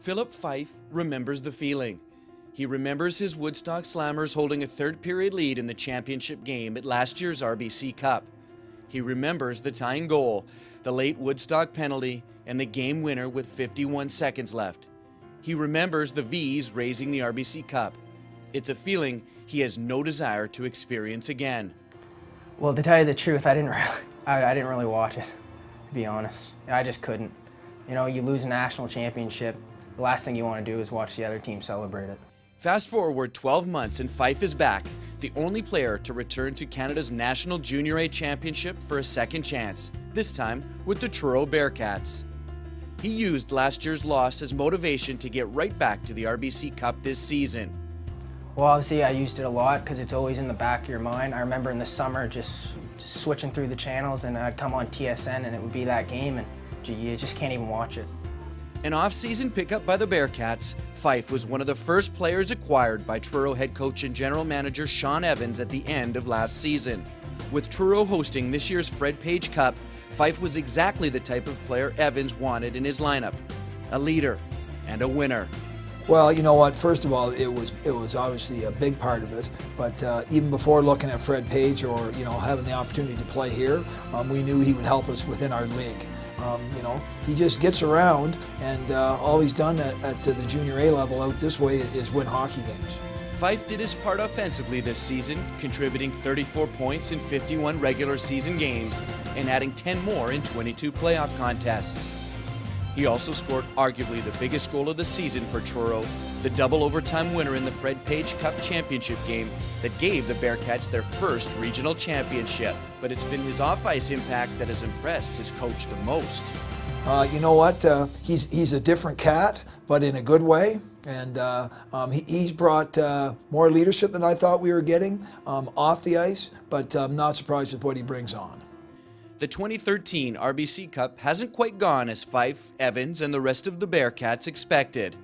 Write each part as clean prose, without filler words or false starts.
Philip Fife remembers the feeling. He remembers his Woodstock Slammers holding a third-period lead in the championship game at last year's RBC Cup. He remembers the tying goal, the late Woodstock penalty, and the game winner with 51 seconds left. He remembers the V's raising the RBC Cup. It's a feeling he has no desire to experience again. Well, to tell you the truth, I didn't really watch it, to be honest. I just couldn't. You know, you lose a national championship, the last thing you want to do is watch the other team celebrate it. Fast forward 12 months and Fife is back, the only player to return to Canada's National Junior A Championship for a second chance, this time with the Truro Bearcats. He used last year's loss as motivation to get right back to the RBC Cup this season. Well, obviously I used it a lot because it's always in the back of your mind. I remember in the summer just switching through the channels and I'd come on TSN and it would be that game and gee, you just can't even watch it. An off-season pickup by the Bearcats, Fife was one of the first players acquired by Truro head coach and general manager Sean Evans at the end of last season. With Truro hosting this year's Fred Page Cup, Fife was exactly the type of player Evans wanted in his lineup, a leader and a winner. Well, you know what, first of all, it was obviously a big part of it, but even before looking at Fred Page or, you know, having the opportunity to play here, we knew he would help us within our league. You know, he just gets around, and all he's done at the junior A level out this way is win hockey games. Fife did his part offensively this season, contributing 34 points in 51 regular season games and adding 10 more in 22 playoff contests. He also scored arguably the biggest goal of the season for Truro, the double overtime winner in the Fred Page Cup championship game that gave the Bearcats their first regional championship. But it's been his off-ice impact that has impressed his coach the most. You know what, he's a different cat, but in a good way. And he's brought more leadership than I thought we were getting off the ice, but I'm not surprised with what he brings on. The 2013 RBC Cup hasn't quite gone as Fife, Evans, and the rest of the Bearcats expected.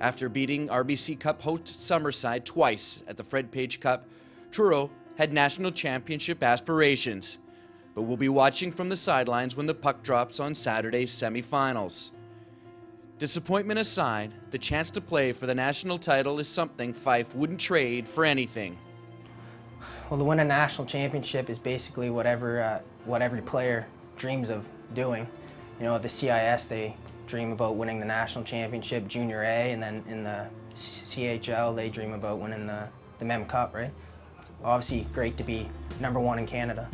After beating RBC Cup host Summerside twice at the Fred Page Cup, Truro had national championship aspirations, but we'll be watching from the sidelines when the puck drops on Saturday's semifinals. Disappointment aside, the chance to play for the national title is something Fife wouldn't trade for anything. Well, to win a national championship is basically what every player dreams of doing. You know, at the CIS, they dream about winning the national championship, Junior A, and then in the CHL, they dream about winning the MEM Cup, right? It's obviously great to be #1 in Canada.